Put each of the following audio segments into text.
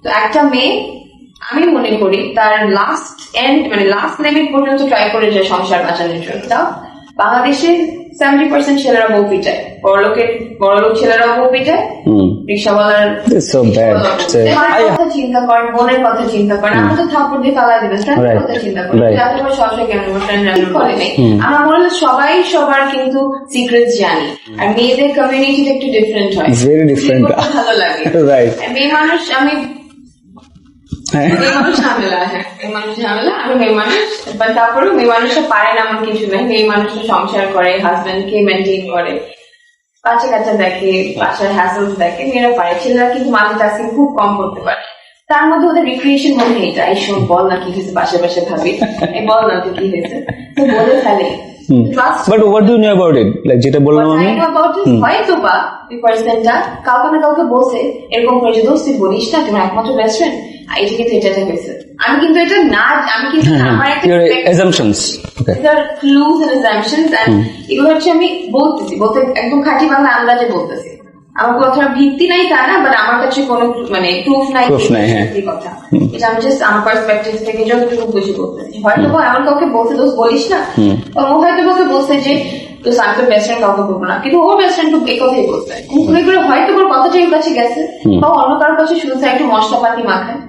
তো একটা মেয়ে আমি মনে করি তার লাস্ট এন্ড মানে লাস্ট লিমিট পর্যন্ত ট্রাই করে যায় সংসার বাঁচানোর জন্য। তাও বাংলাদেশের 70% ছেলেরা বউ পিটায়, বড়লোক ছেলেরাও বউ পিটায়, রিক্সাওয়ালার মার কথা চিন্তা করেন, বোনের কথা চিন্তা করেন, আমরা তো থাপ্পড় দিয়ে ফালাই দিবেন, ফ্রেন্ডের কথা চিন্তা করেন, এত বড় সহসা কেন ফ্রেন্ডরা করে নেই। আমরা মনে হলো সবাই সবার কিন্তু সিক্রেট জানি, আর মেয়েদের কমিউনিটিটা একটু ডিফারেন্ট হয়, ভেরি ডিফারেন্ট, ভালো লাগে। মেয়ে মানুষ আমি মেয়ে মানুষ ঝামেলা, আমি মেয়ে মানুষ, তারপরেও মেয়ে মানুষটা পারে না এমন কিছু নাই। মেয়ে মানুষটা সংসার করে, হাজবেন্ড কে মেনটেন করে, বাচ্চা কাচ্চা দেখে, বাসার হ্যাসেলস দেখে, মেয়েরা পারে। ছেলেরা কিন্তু মাল্টিটাস্কিং খুব কম করতে পারে। তার মধ্যে ওদের রিক্রিয়েশন মনে হয় এটা, এই শোন বল না কি হয়েছে, পাশে ভাবি এই বল না তো কি হয়েছে, তো বলে ফেলে। But what do you know about it? Like যেটা বললাম আমি, হয়তো বা ওই পার্সনটা কাউকে না কাউকে বসে এরকম করে যে দোস্ত তুই বলিস না তোমার একমাত্র বেস্ট ফ্রেন্ড, এটা কিন্তু এটা হয়েছে। আমি কিন্তু এটা না, আমি কিন্তু আমার একটা assumptions, clues and assumptions, and এগুলো হচ্ছে আমি বলতে একদম খাঁটি বাংলা আন্দাজে বলতেছি। আমার কথার ভিত্তি নাই তা না, বাট আমার কাছে কোনো মানে প্রুফ নাই কথা, এটা আমি জাস্ট আমার পার্সপেক্টিভ থেকে যতটুকু বুঝে বলতেছি। হয়তো এমন কাউকে বলতে দোষ বলিস না, ও হয়তো কাউকে বলছে যে তো আমি তো বেস্ট ফ্রেন্ড কাউকে বলবো না, কিন্তু ওর বেস্ট ফ্রেন্ড এই কথাই বলতে করে, হয়তো ওর কথাটাই ওর কাছে গেছে, বা অন্য কারোর কাছে শুনছে একটু মশলাপাতি মাখায়,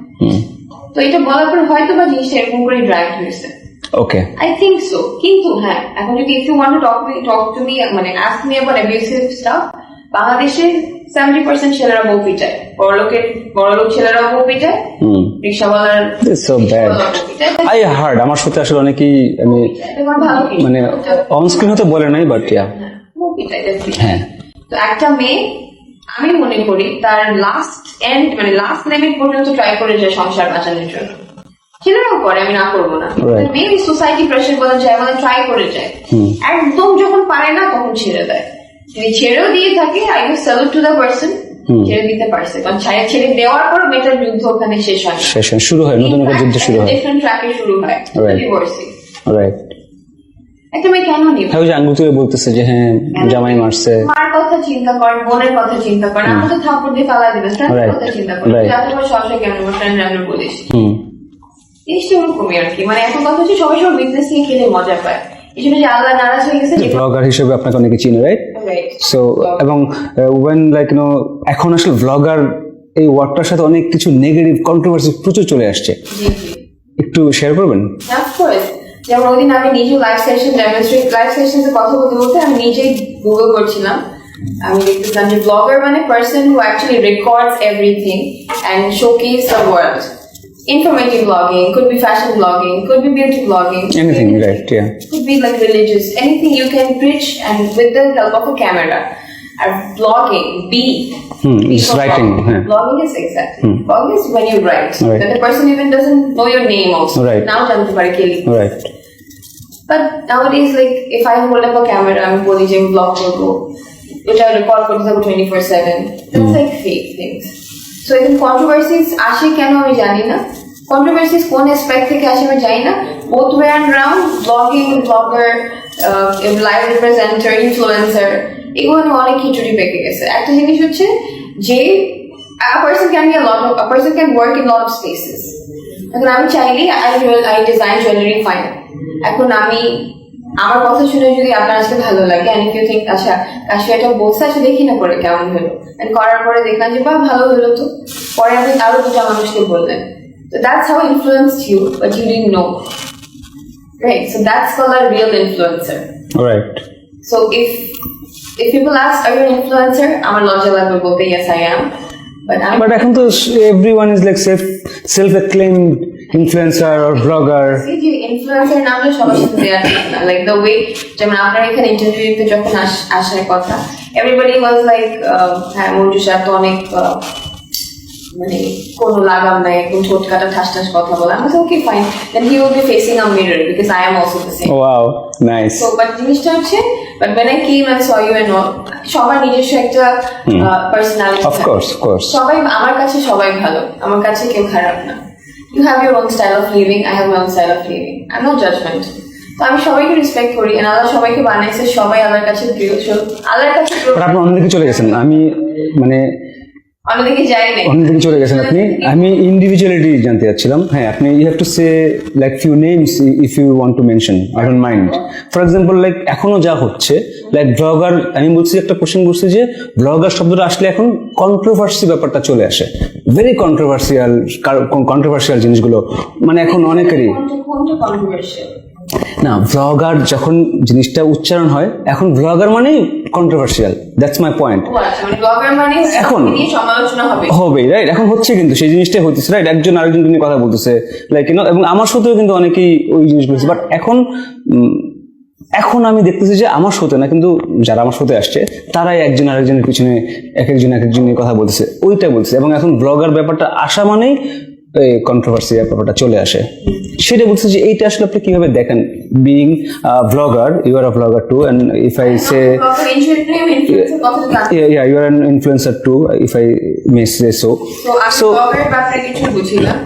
তো এটা বলার পর হয়তো বা জিনিসটা এরকম করে ড্রাইভ হয়েছে। Okay, I think so. কিন্তু হ্যাঁ, এখন যদি if you want to talk to me মানে ask me about abusive stuff, বাংলাদেশের 70% ছেলেরা বউ পিটায়, বড়লোক ছেলেরাও বউ পিটায়, রিক্সাওয়ালার so bad. I heard আমার সাথে আসলে অনেকেই আমি মানে অন স্ক্রিন হতে বলে নাই, বাট বউ পিটায়। হ্যাঁ, তো একটা মেয়ে আমি মনে করি তার লাস্ট এন্ড মানে লাস্ট লিমিট পর্যন্ত ট্রাই করে যায় সংসার বাঁচানোর জন্য। ছেলেরাও করে, আমি না করবো না, মেবি সোসাইটি প্রেশার বলা যায়, মানে ট্রাই করে যায়, একদম যখন পারে না তখন ছেড়ে দেয়। যদি ছেড়েও দিয়ে থাকে, I will salute to the person, ছেড়ে দিতে পারছে, কারণ ছেড়ে দেওয়ার পর মেয়েটার যুদ্ধ ওখানে শেষ হয়, শুরু হয়, নতুন একটা যুদ্ধ শুরু হয়, ডিফারেন্ট ট্র্যাকে শুরু হয়, রাইট। একটা মেয়ে কেন নিবে, ওই যে আঙ্গুল তুলে বলতেছে যে হ্যাঁ জামাই মারছে, মার কথা চিন্তা করেন, বোনের কথা চিন্তা করেন, আমরা তো থাপ্পড় দিয়ে ফালাই দিবেন, ফ্রেন্ডের কথা চিন্তা করেন, এত বড় সহসা কেন ফ্রেন্ডরা বলিস, জিনিসটা ওরকমই আর কি। মানে এখন কথা হচ্ছে সবাই সব বিজনেস নিয়ে খেলে মজা পায়, এই জন্য যে আল্লাহ নারাজ হয়ে গেছে। ব্লগার হিসেবে আপনাকে অনেকে চিনে, রাইট? সো এবং ওয়েন লাইক এখন আসলে ব্লগার এই ওয়ার্ডটার সাথে অনেক কিছু নেগেটিভ কন্ট্রোভার্সি প্রচুর চলে আসছে, একটু শেয়ার করবেন? যেমন ওইদিন আমি নিজে লাইভ সেশন কথা বলতে আমি নিজেই গুগল করছিলাম, আমি দেখতেছিলাম যে ব্লগার মানে person who actually records everything and showcase the world. Informative blogging, could be fashion blogging, could be beauty blogging, anything, right? Yeah, could be like religious, anything you can preach and with the help of a camera. And blogging, it's writing. Blogging is exactly. Blogging is when you write. Right. Then the person even doesn't know your name also. Right. Now jante pare ke liye. Right. But nowadays, like if I hold up a camera, I'm boli je blog korbo, which I record korte thakbo 24/7. That's like fake things. So even controversies ashe keno ami jani na. Controversies কোন aspect থেকে আসে আমি জানি না, both way and round, blogging, blogger, live presenter, influencer, এগুলো অনেক খিচুড়ি পেকে গেছে। একটা জিনিস হচ্ছে যে a person can work in a lot of spaces. এখন আমি চাইলে I design jewelry fine. এখন আমি আমার কথা শুনে যদি আপনার আজকে ভালো লাগে, and if you think আচ্ছা কাশি এটা বলছে, আচ্ছা দেখি না করে কেমন হলো, and করার পরে দেখলাম যে বাহ ভালো হলো, তো পরে আপনি আরো দুটা মানুষকে বললেন, so that's how influenced you, but you didn't know, right? So that's called a real influencer, right? So if people ask are you an influencer, আমার লজ্জা লাগবে বলতে yes I am, but এখন তো everyone is like self acclaimed influencer or blogger. Influencer নামটা সবার সাথে দেয়া ঠিক না, like the way যেমন আপনার এখানে ইন্টারভিউতে যখন আসার কথা, everybody was like হ্যাঁ মঞ্জু স্যার তো অনেক মানে কোনো লাগাম নাই, একদম ঠোঁট কাটা ঠাস ঠাস কথা বলা, আমি বলছি okay fine, then he will be facing a mirror because I am also the same. Wow, nice. So but জিনিসটা হচ্ছে, but when I came and saw you and all, সবার নিজস্ব একটা পার্সোনালিটি, of course সবাই আমার কাছে সবাই ভালো, আমার কাছে কেউ খারাপ না। You have your own style of living, I have my own style of living. I'm not judgmental. তো আমি সবাইকে রেসপেক্ট করি, and আল্লাহ সবাইকে বানাইছে, সবাই আল্লাহর কাছে প্রিয়, আল্লাহর কাছে আপনি অন্যদিকে চলে গেছেন। আমি মানে অন্যদিকে যাই নাই। অন্যদিকে চলে গেছেন আপনি। আমি ইন্ডিভিজুয়ালিটি জানতে চাচ্ছিলাম। হ্যাঁ, আপনি you have to say like few names if you want to mention, I don't mind. For example like এখনো যা হচ্ছে লাইক ব্লগার, আমি বলছি একটা কোশ্চেন করছি যে ব্লগার শব্দটা আসলে এখন কন্ট্রোভার্সি ব্যাপারটা চলে আসে, ভেরি কন্ট্রোভার্সিয়াল জিনিসগুলো মানে এখন অনেকেরই কোনটা controversial? না, ব্লগার যখন জিনিসটা উচ্চারণ হয় এখন ব্লগার মানে কন্ট্রোভার্সিয়াল, দ্যাটস মাই পয়েন্ট। ও আচ্ছা, মানে ব্লগার মানে এখন নিয়ে সমালোচনা হবে। হবে, রাইট? এখন হচ্ছে কিন্তু সেই জিনিসটাই হচ্ছে, রাইট? একজন আরেকজনকে নিয়ে কথা বলতেছে লাইক এবং আমার সাথেও কিন্তু অনেকেই ওই জিনিসগুলো, বাট এখন আমি দেখতেছি যে আমার সাথে না, কিন্তু যারা আমার সাথে আসছে তারাই একজন আরেকজনের পিছনে এক একজন নিয়ে কথা বলতেছে, ওইটা বলছে। এবং এখন ব্লগার ব্যাপারটা আসা মানেই কন্ট্রোভার্সি ব্যাপারটা চলে আসে, সেটা বলছে যে এইটা আসলে আপনি কিভাবে দেখেন? Being blogger, you are a blogger too, and if I say yeah, you are an influencer too, if I may say so. So ব্লগের ব্যাপারে কিছু বুঝিলাম,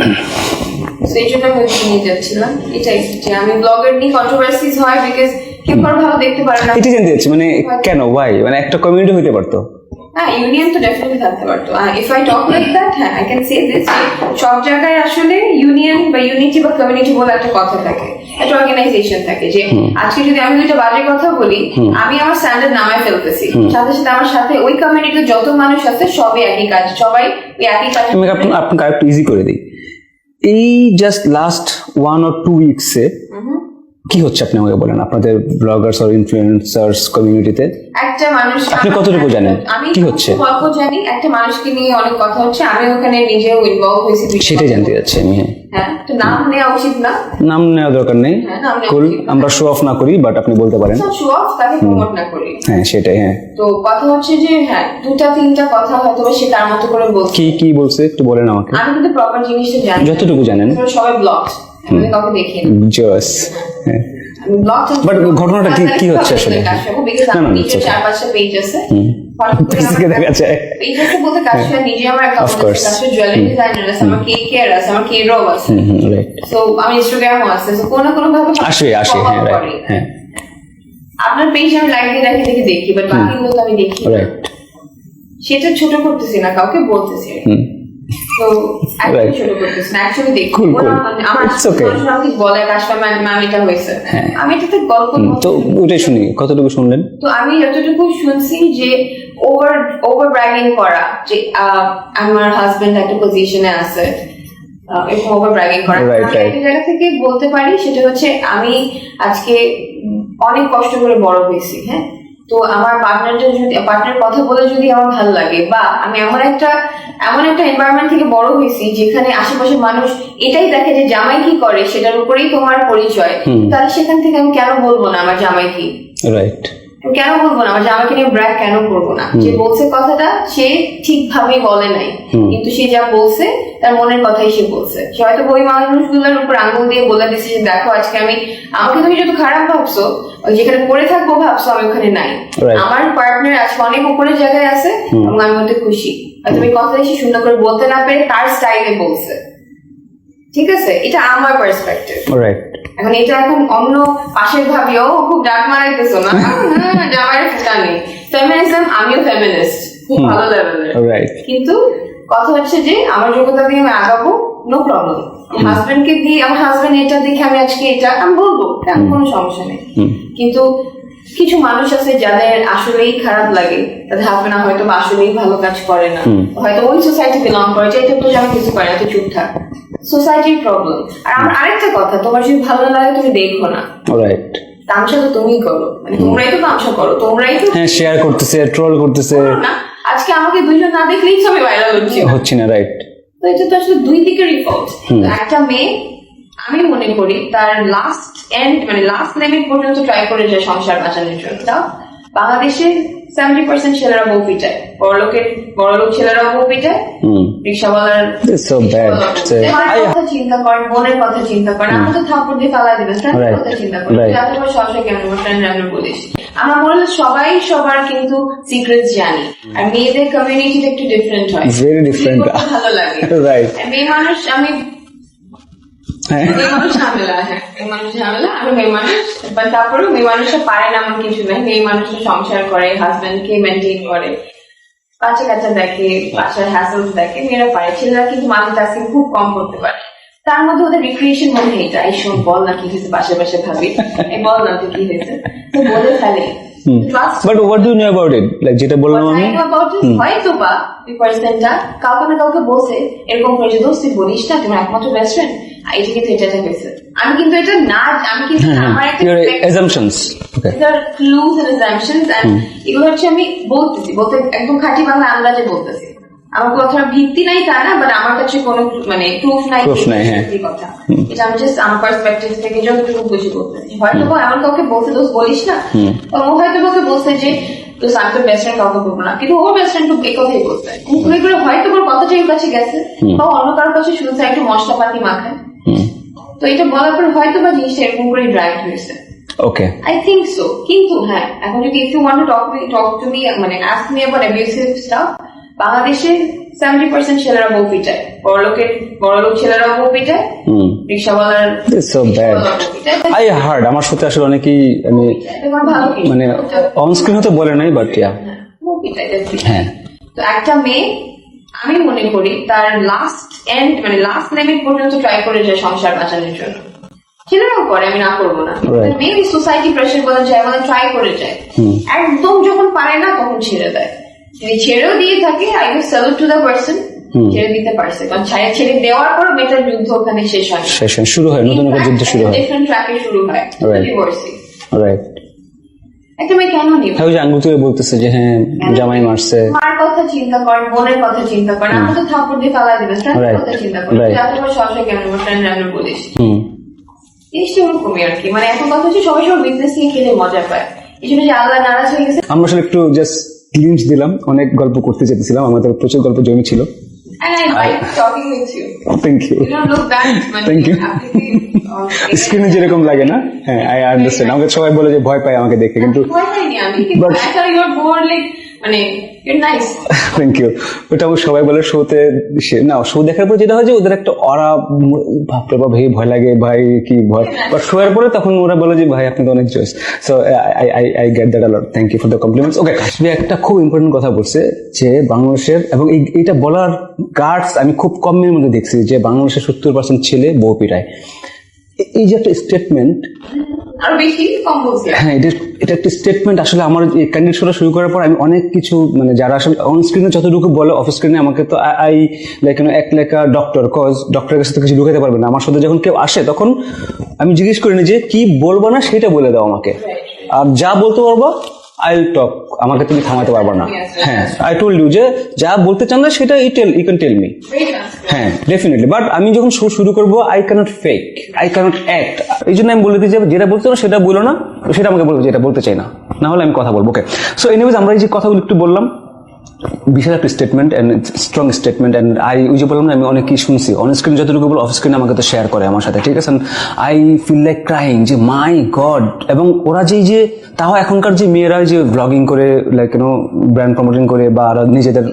সেই জন্য আমি ওইদিকে নিয়ে যাচ্ছিলাম। এটাই যে আমি ব্লগার নিয়ে কন্ট্রোভার্সিজ হয় বিকজ কেউ কারো ভালো দেখতে পারে না। এটা জানতে চাচ্ছি, মানে কেন, ওয়াই? মানে একটা কমিউনিটি হইতে পারতো। হ্যাঁ, ইউনিয়ন তো ডেফিনেটলি থাকতে পারতো। If I talk like that, হ্যাঁ আই ক্যান সে দিস, সব জায়গায় আসলে ইউনিয়ন বা ইউনিটি বা কমিউনিটি বলে একটা কথা থাকে, একটা অর্গানাইজেশন থাকে। যে আজকে যদি আমি দুইটা বাজে কথা বলি, আমি আমার স্ট্যান্ডার্ড নামায় ফেলতেছি, সাথে সাথে আমার সাথে ওই কমিউনিটিতে যত মানুষ আছে সবাই একই কাজ, সবাই ওই একই কাজ। আমি আপনাকে একটু ইজি করে দিই। এই জাস্ট লাস্ট 1 or 2 উইকসে কি হচ্ছে আপনি আমাকে বলেন, আপনাদের ব্লগার্স আর ইনফ্লুয়েন্সার্স কমিউনিটিতে একটা মানুষ, আপনি কতটুকু জানেন আমি কি হচ্ছে? অল্প জানি, একটা মানুষকে নিয়ে অনেক কথা হচ্ছে, আমি ওখানে নিজেও ইনভলভ হয়েছি। সেটাই জানতে চাচ্ছি আমি। হ্যাঁ, তো নাম নেওয়া উচিত না, নাম নেওয়া দরকার নেই, হ্যাঁ, নাম নেওয়া কুল, উচিত না। আমরা শো অফ না করি, বাট আপনি বলতে পারেন। শো অফ তাকে প্রমোট না করি। হ্যাঁ, সেটাই। হ্যাঁ, তো কথা হচ্ছে যে হ্যাঁ, 2-3টা কথা হয়তো সে তার মতো করে বলছে। কি বলছে একটু বলেন আমাকে। আমি কিন্তু প্রপার জিনিসটা জানি, যতটুকু জানেন। সবাই ব্লগ, আমি কাউকে দেখি না। জস। হ্যাঁ, আমি ব্লগ, বাট ঘটনাটা কি হচ্ছে আসলে? না না, নিচে 4-5টা পেজ আছে, দেখা যায় পেজ আছে বলতে কাজটা নিজে আমার অ্যাকাউন্ট আছে, কাজটা জুয়েলারি ডিজাইনার আছে, আমার কেয়ার আছে, আমার কেরও আছে, রাইট। সো আমি ইনস্টাগ্রামও আছে, সো কোনো ভাবে আসে। হ্যাঁ, রাইট। হ্যাঁ, আপনার পেজ আমি লাইক দিয়ে দেখি, বাট বাকিগুলো তো আমি দেখি, রাইট। সেটা ছোট করতেছি না, কাউকে বলতেছি। তো একদম ছোট করতেছি না, অ্যাকচুয়ালি দেখি Cool. আমার It's okay. আমাকে বলে কাজটা ম্যাম এটা হয়েছে, আমি এটাতে গল্প তো ওইটাই শুনি, কতটুকু শুনলেন? তো আমি যতটুকু শুনছি যে ওভার ব্র্যাগিং করা, যে আমার হাজবেন্ড একটা পজিশনে আছে, এরকম ওভার ব্র্যাগিং করা। Right. একটা জায়গা থেকে বলতে পারি, সেটা হচ্ছে আমি আজকে অনেক কষ্ট করে বড় হয়েছি, হ্যাঁ। তো আমার পার্টনার কথা বলে যদি আমার ভালো লাগে, বা আমি এমন একটা এনভায়রনমেন্ট থেকে বড় হয়েছি যেখানে আশেপাশে মানুষ এটাই দেখে যে জামাই কি করে সেটার উপরেই তোমার পরিচয়, তাহলে সেখান থেকে আমি কেন বলবো না আমার জামাই কি, রাইট? কেন বলবো না আমার জামাইকে নিয়ে ব্র্যাগ কেন করবো না? যে বলছে কথাটা সে ঠিকভাবে বলে নাই, কিন্তু সে যা বলছে তার মনের কথাই সে বলছে। সে হয়তো ওই মানুষগুলোর উপর আঙ্গুল দিয়ে বলে দিচ্ছে যে দেখো আজকে আমাকে তুমি যত খারাপ ভাবছো, যেখানে পড়ে থাকবো ভাবছো, আমি ওখানে নাই। আমার পার্টনার আজকে অনেক উপরের জায়গায় আছে এবং আমি ওতে খুশি। আর তুমি কথা এসে সুন্দর করে বলতে না পেরে তার স্টাইলে বলছে, ঠিক আছে? এটা আমার পার্সপেক্টিভ, রাইট। এখন অন্য পাশের ভাবিও খুব ডাক মারাইতেছো না, জামাইয়ের জানি ফেমিনিজম, আমিও ফেমিনিস্ট খুব ভালো লেভেলের, রাইট। কিন্তু কথা হচ্ছে যে আমার যোগ্যতা দিয়ে আমি আগাবো, নো প্রবলেম। হাজবেন্ডকে দিয়ে, আমার হাজবেন্ড এটা দেখে আমি আজকে এটা আমি বলবো, কোনো সমস্যা নেই। কিন্তু কিছু মানুষ আছে যাদের আসলেই খারাপ লাগে, তাদের হাজবেন্ড হয়তো আসলেই ভালো কাজ করে না, হয়তো ওই সোসাইটি বিলং করে, যে এটা তো আমি কিছু পারি না, তো চুপ থাক, সোসাইটির প্রবলেম। আর আমার আরেকটা কথা, তোমার যদি ভালো না লাগে তুমি দেখো না, রাইট? তামসা তো তুমিই করো, মানে তোমরাই তো তামসা করো, তোমরাই তো শেয়ার করতেছে, ট্রোল করতেছে। আজকে আমাকে দুইজন না দেখলেই তো আমি ভাইরাল হচ্ছি না, রাইট? তো এটা তো আসলে দুই দিকেরই ফল্ট। একটা মেয়ে আমি মনে করি তার লাস্ট লিমিট পর্যন্ত ট্রাই করে যায় সংসার বাঁচানোর জন্য। বাংলাদেশে 70% ছেলেরা বউ পিটায়, বড়লোক ছেলেরা বউ পিটায়, রিক্সাওয়ালার কথা চিন্তা করেন, বোনের কথা চিন্তা করেন, আমি তো থাপ্পড় দিয়ে ফালা দিবেন, তার কথা চিন্তা করেন, এত বড় সংসার কেন ফ্রেন্ড বলিস। আমার মনে হয় সবাই সবার কিন্তু সিক্রেট জানি, আর মেয়েদের কমিউনিটিটা একটু ডিফারেন্ট হয়, ভেরি ডিফারেন্ট, ভালো লাগে, রাইট? মেয়ে মানুষ, আমি মেয়ে মানুষ ঝামেলা, আমি মেয়ে মানুষ, তারপরেও মেয়ে মানুষটা পারে না এমন কিছু নাই, মেয়ে মানুষটা সংসার করে, হাজবেন্ডকে মেনটেন করে, বাচ্চা কাচ্চা দেখে, বাসার হ্যাসেল দেখে, মেয়েরা পারে, ছেলেরা কিন্তু মাল্টিটাস্কিং খুব কম করতে পারে। তার মধ্যে ওদের রিক্রিয়েশন মনে এটা, এই শোন বল না কি হয়েছে, বাসে বাসে ভাবি, এই বল না তো কি হয়েছে, তো বলে ফেলে। But what do you know about it, like যেটা বললাম আমি, হয়তো বা ওই পার্সনটা কাউকে না কাউকে বসে এরকম করে যে দোস্ত তুই বলিস না তোমার একমাত্র বেস্ট ফ্রেন্ড, এটা কিন্তু এটা হয়েছে। আমি কিন্তু এটা না, আমি কিন্তু আমার একটা assumptions, okay, clues and assumptions, and এগুলো হচ্ছে আমি বলতেছি, বলতে একদম খাঁটি বাংলা আন্দাজে বলতেছি। আমার কথার ভিত্তি নাই তা না, বাট আমার কাছে কোনো মানে প্রুফ নাই, সত্যি কথা। এটা আমি জাস্ট আমার পার্সপেক্টিভ থেকে যতটুকু বুঝি বলতেছি। হয়তো বা এমন কাউকে বলতে দোস্ত বলিস না, ও হয়তো কাউকে বলছে যে তো আমি তো বেস্ট ফ্রেন্ড কাউকে বলবো না, কিন্তু ওর বেস্ট ফ্রেন্ড তো এই কথাই বলছে, ঘুরে ঘুরে হয়তো ওর কথাটা ওর কাছে গেছে, বা অন্য কারোর কাছে শুনছে একটু মশলাপাতি মাখায়, তো এটা বলার পর হয়তো বা জিনিসটা এরকম করে ড্রাইভ হয়েছে। Okay, I think so. কিন্তু হ্যাঁ, এখন যদি if you want to talk to me, মানে ask me about abusive stuff, বাংলাদেশে 70% ছেলেরা বউ পিটায়, বড়লোক ছেলেরা বউ পিটায়, রিক্সাওয়ালার সো ব্যাড। আই হার্ড, আমার সাথে আসলে অনেকেই মানে অন স্ক্রিন হতে বলে নাই, বাট ইয়া বউ পিটায়। হ্যাঁ, তো একটা মেয়ে আমি মনে করি তার লাস্ট এন্ড মানে লাস্ট লিমিট পর্যন্ত ট্রাই করে যায় সংসার বাঁচানোর জন্য। ছেলেরাও করে, আমি না করবো না, মেবি সোসাইটি প্রেশার বলে যায়, বলে ট্রাই করে যায়, একদম যখন পারে না তখন ছেড়ে দেয়। যদি ছেড়েও দিয়ে থাকে, I will salute to the person ছেড়ে দিতে পারছে, কারণ ছেড়ে দেওয়ার পর মেয়েটার যুদ্ধ ওখানে শেষ হয়, শুরু হয়, নতুন একটা যুদ্ধ শুরু হয়, ডিফারেন্ট ট্র্যাকে শুরু হয়, ডিভোর্সে। রাইট। একটা মেয়ে কেন নিবে? ওই যে আঙ্গুল তুলে বলতেছে যে হ্যাঁ জামাই মারছে, মার কথা চিন্তা করেন, বোনের কথা চিন্তা করেন, আমি তো থাপ্পড় দিয়ে ফালা দিবেন, ফ্রেন্ডের কথা চিন্তা করেন, এত বড় সবসময় কেমন ফ্রেন্ড রান্না বলিস, জিনিসটা ওরকমই আর কি। মানে এখন কথা হচ্ছে সবাই সব বিজনেস নিয়ে খেলে মজা পায়, এই জন্য যে আল্লাহ নারাজ হয়ে গেছে। আমরা আসলে একটু জাস্ট গ্লিমস দিলাম, অনেক গল্প করতে চেয়েছিলাম, আমাদের প্রচুর গল্প জমি ছিল। And I like talking with you. Thank you. You don't look bad. Thank you. স্ক্রিনে যেরকম লাগে না, হ্যাঁ আই আন্ডারস্ট্যান্ড। আমাকে সবাই বলে যে ভয় পায় আমাকে দেখে, কিন্তু ভয় পাইনি আমি, কিন্তু I thought you were more like মানে you're nice. Thank you. ওটা আমার সবাই বলে শোতে, না শো দেখার পর যেটা হয় যে ওদের একটা অরা, ভাবতে বা ভাই ভয় লাগে, ভাই কি ভয়, বাট শোয়ের পরে তখন ওরা বলে যে ভাই আপনি তো অনেক জয়েস। So I get that a lot, thank you for the compliments. Okay, Kashmir একটা খুব ইম্পর্টেন্ট কথা বলছে যে বাংলাদেশের, এবং এইটা বলার গার্ডস আমি খুব কমের মধ্যে দেখছি, যে বাংলাদেশের 70% ছেলে বউ পিটায়। এই যে একটা স্টেটমেন্ট, আর বেশি কম বলছে, হ্যাঁ এটা একটা স্টেটমেন্ট। আসলে আমার এই ক্যান্ডিডেট শোটা শুরু করার পর আমি অনেক কিছু, মানে যারা আসলে অন স্ক্রিনে যতটুকু বলে, অফ স্ক্রিনে আমাকে তো আই লাইক এক লেখা ডক্টর, কজ ডক্টরের কাছে তো কিছু ঢুকাতে পারবে না। আমার সাথে যখন কেউ আসে তখন আমি জিজ্ঞেস করি না যে কি বলবো না, সেটা বলে দাও আমাকে, আর যা বলতে পারবো আই উইল টক, আমাকে তুমি থামাতে পারবে না। হ্যাঁ, আই টোল্ড ইউ যে যা বলতে চান না সেটা ইউ ক্যান টেল মি। হ্যাঁ, ডেফিনেটলি। বাট আমি যখন শো শুরু করবো, I can't fake, I can't act. এই জন্য আমি বলে দিই যে যেটা বলতে চাও সেটা বলো না, সেটা আমাকে বলবো যেটা বলতে চাই না, না হলে আমি কথা বলবো। ওকে, সো এনিওয়েজ আমরা এই যে কথাগুলো একটু বললাম, বিশাল একটা statement and strong statement, and ওই যে বললাম না, আমি অনেক কি শুনছি অন স্ক্রিন যতটুকু বলো, অফ স্ক্রিন আমাকে তো শেয়ার করে আমার সাথে, ঠিক আছে। আই ফিল লাইক ক্রাইং যে মাই গড। এবং ওরা যে তাও এখনকার যে মেয়েরা যে ব্লগিং করে, লাইক ইউনো ব্র্যান্ড প্রমোটিং করে, বা নিজেদের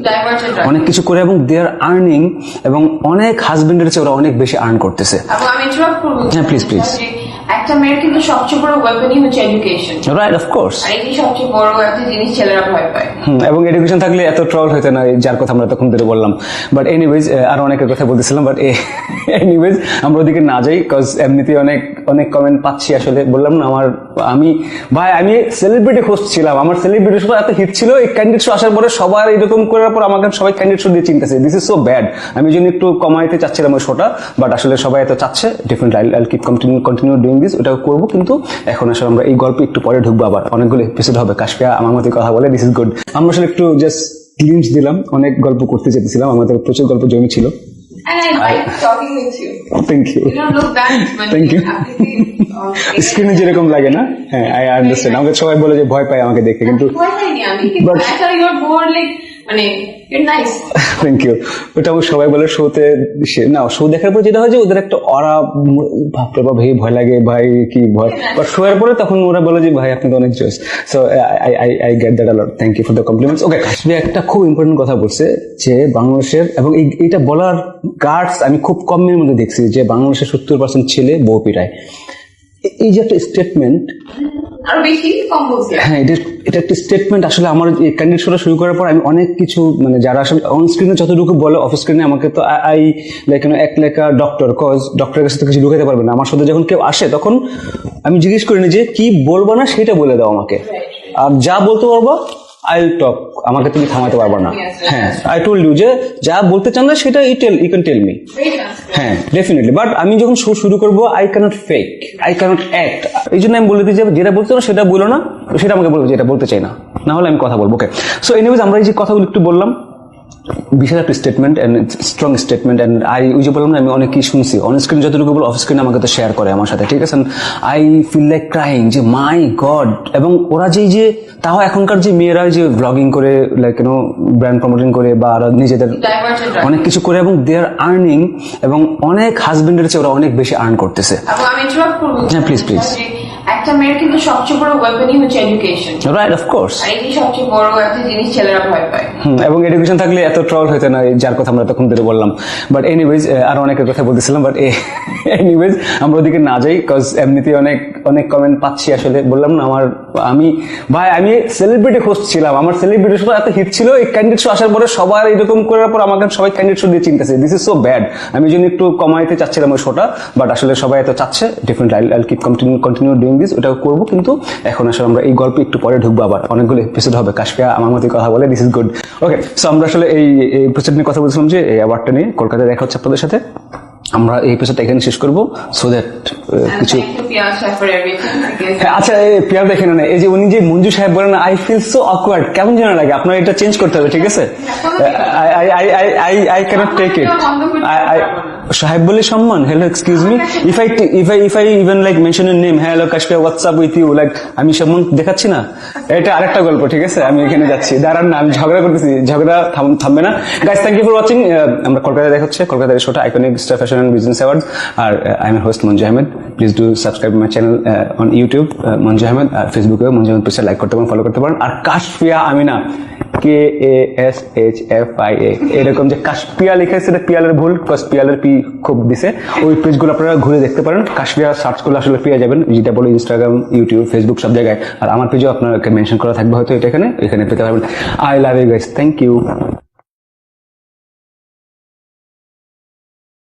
অনেক কিছু করে, এবং দে আর আর্নিং, এবং অনেক হাজবেন্ডের চেয়ে ওরা অনেক বেশি আর্ন করতেছে। আমি ইন্টারাপ্ট করব, হ্যাঁ প্লিজ প্লিজ। একটা মেয়ের কিন্তু সবচেয়ে বড় ওয়েপনই হচ্ছে এডুকেশন, রাইট, অফ কোর্স। আর এই সবচেয়ে বড় একটা জিনিস ছেলেরা ভয় পায়। এবং এডুকেশন থাকলে এত ট্রল হইতো না, যার কথা আমরা তখন ধরে বললাম। বাট এনিওয়েজ, আরো অনেকের কথা বলতেছিলাম, বাট এনিওয়েজ আমরা ওদিকে না যাই, কজ এমনিতেই অনেক কমেন্ট পাচ্ছি। আসলে বললাম না, আমি সেলিব্রিটি খুঁজছিলাম, আমার সেলিব্রিটি শো এত হিট ছিল, এই ক্যান্ডিডেট শো আসার পরে সবার এরকম করার পর আমাকে সবাই ক্যান্ডিডেট শো দিয়ে চিনতেছে। This is so bad. আমি জন্য একটু কমাইতে চাচ্ছিলাম ওই শোটা, বাট আসলে সবাই এত চাচ্ছে, ডিফারেন্ট আইল কিপ কন্টিনিউ ডুইং দিস, ওটা করবো। কিন্তু এখন আসলে আমরা এই গল্প একটু পরে ঢুকবো, আবার অনেকগুলো এপিসোড হবে। কাশফিয়া আমার মতো কথা বলে, দিস ইজ গুড। আমরা আসলে একটু জাস্ট গ্লিমস দিলাম, অনেক গল্প করতে চেয়েছিলাম, আমাদের প্রচুর গল্প জমি ছিল। And I like talking with you. Thank you. You don't look bad. Thank you. স্ক্রিনে যেরকম লাগে না, হ্যাঁ আই আন্ডারস্ট্যান্ড। আমাকে সবাই বলে যে ভয় পায় আমাকে দেখে, কিন্তু ভয় পাইনি আমি, কিন্তু I thought you were more like মানে you're nice. Thank you. ওটা আমার সবাই বলে শোতে, না শো দেখার পর যেটা হয় যে ওদের একটা অরা, ভাবতে বা ভাই ভয় লাগে, ভাই কি ভয়, বাট শোয়ের পরে তখন ওরা বলে যে ভাই আপনি তো অনেক জয়েস। So I get that a lot, thank you for the compliments. Okay, Kashmir একটা খুব ইম্পর্টেন্ট কথা বলছে যে বাংলাদেশের, এবং এইটা বলার গার্ডস আমি খুব কমের মধ্যে দেখছি, যে বাংলাদেশের 70% ছেলে বউ পিটায়। এই যে একটা স্টেটমেন্ট, আরো বেশি কম বলছি হ্যাঁ, এটা একটা স্টেটমেন্ট। আসলে আমার এই ক্যান্ডিডেট শোটা শুরু করার পর আমি অনেক কিছু মানে যারা আসলে অন স্ক্রিনে যতটুকু বলে অফ স্ক্রিনে আমাকে তো আই লাইক এক লেখা ডক্টর, কজ ডক্টরের কাছে তো কিছু ঢুকাতে পারবে না। আমার সাথে যখন কেউ আসে তখন আমি জিজ্ঞেস করিনি যে কি বলবো না সেটা বলে দাও আমাকে, আর যা বলতে পারবো আই টক, আমাকে তুমি থামাতে পারবে না। হ্যাঁ, আই টোল্ড ইউ যে যা বলতে চান না সেটা ইউ ক্যান টেল মি। হ্যাঁ, ডেফিনেটলি। বাট আমি যখন শো শুরু করবো I can't fake, I can't act. এই জন্য আমি বলে দিই যে যেটা বলতে না সেটা বলো না, সেটা আমাকে বলবো যেটা বলতে চাই না, না হলে আমি কথা বলবো। ওকে, সো এনিওয়েজ আমরা এই যে কথাগুলো একটু বললাম, বিশাল একটা statement and strong statement. And ওই যে বললাম না, আমি অনেক কি শুনছি অন স্ক্রিন যতটুকু বলো অফ স্ক্রিন আমাকে তো শেয়ার করে আমার সাথে, ঠিক আছে। আই ফিল লাইক ক্রাইং যে মাই গড। এবং ওরা যে তাও এখনকার যে মেয়েরা যে ব্লগিং করে লাইক ব্র্যান্ড প্রমোটিং করে বা নিজেদের অনেক কিছু করে এবং দে আর আর্নিং, এবং অনেক হাজবেন্ডের চেয়ে ওরা অনেক বেশি আর্ন করতেছে। আমি ইন্টারাপ্ট করব। হ্যাঁ, প্লিজ। একটা মেয়ের কিন্তু সবচেয়ে বড় ওয়েপনই হচ্ছে এডুকেশন, রাইট, অফ কোর্স। আর এই সবচেয়ে বড় একটা জিনিস ছেলেরা ভয় পায়। এবং এডুকেশন থাকলে এত ট্রল হইতো না, যার কথা আমরা তখন ধরে বললাম। বাট এনিওয়েজ, আরো অনেকের কথা বলতেছিলাম, বাট এনিওয়েজ আমরা ওদিকে না যাই, কজ এমনিতে অনেক কমেন্ট পাচ্ছি। আসলে বললাম না আমি সেলিব্রিটি খুঁজছিলাম, আমার সেলিব্রিটি শো এত হিট ছিল, এই ক্যান্ডিডেট শো আসার পরে সবার এরকম করার পর আমাকে সবাই ক্যান্ডিডেট শো দিয়ে চিনতেছে। This is so bad. আমি জন্য একটু কমাইতে চাচ্ছিলাম ওই শোটা, বাট আসলে সবাই এত চাচ্ছে, ডিফারেন্ট আইল কিপ কন্টিনিউ ডুইং দিস। ওটাও করবো, কিন্তু এখন আসলে আমরা এই গল্পে একটু পরে ঢুকবো, আবার অনেকগুলো এপিসোড হবে। কাশফিয়া আমার মতো কথা বলে, this is good. Okay, so আমরা আসলে এই এপিসোড নিয়ে কথা বলছিলাম যে এই অ্যাওয়ার্ডটা নিয়ে কলকাতায় দেখা হচ্ছে আপনাদের সাথে। আমরা এই এপিসোডটা এখানে শেষ করবো, সো দ্যাট কিছু। আচ্ছা, পিয়ার দেখেন না, এই যে উনি যে মঞ্জু সাহেব বলেন, আই ফিল সো অকওয়ার্ড, কেমন যেন লাগে। আপনার এটা চেঞ্জ করতে হবে, ঠিক আছে? I can't take it. সাহেব বলে সম্মান। Hello, excuse me, if I even like mention your name, hello Kashfia, WhatsApp with you, like আমি সম্মান দেখাচ্ছি না। এটা আরেকটা গল্প, ঠিক আছে? আমি এখানে যাচ্ছি, দাঁড়ান না, আমি ঝগড়া করতেছি, ঝগড়া থামবে না। Guys, thank you for watching. আমরা কলকাতায় দেখা হচ্ছে, কলকাতার শোটা iconic star fashion and business award. আর I am host Manju Ahmed. Please do subscribe my channel on YouTube Manju Ahmed, আর ফেসবুকে মঞ্জু আহমেদ পেজটা লাইক করতে পারেন, ফলো করতে পারেন। আর কাশফিয়া আমিনা, KASHFIA, এরকম যে কাশপিয়া লিখে সেটা পিয়ালের ভুল, কজ পিয়ালের পি খুব দিছে। ওই পেজগুলো আপনারা ঘুরে দেখতে পারেন। কাশপিয়া সার্চ করলে আসলে পেয়ে যাবেন, যেটা বলে ইনস্টাগ্রাম, ইউটিউব, ফেসবুক সব জায়গায়। আর আমার পেজও আপনাকে মেনশন করা থাকবে হয়তো, এখানে পেতে পারবেন। I love you guys, thank you.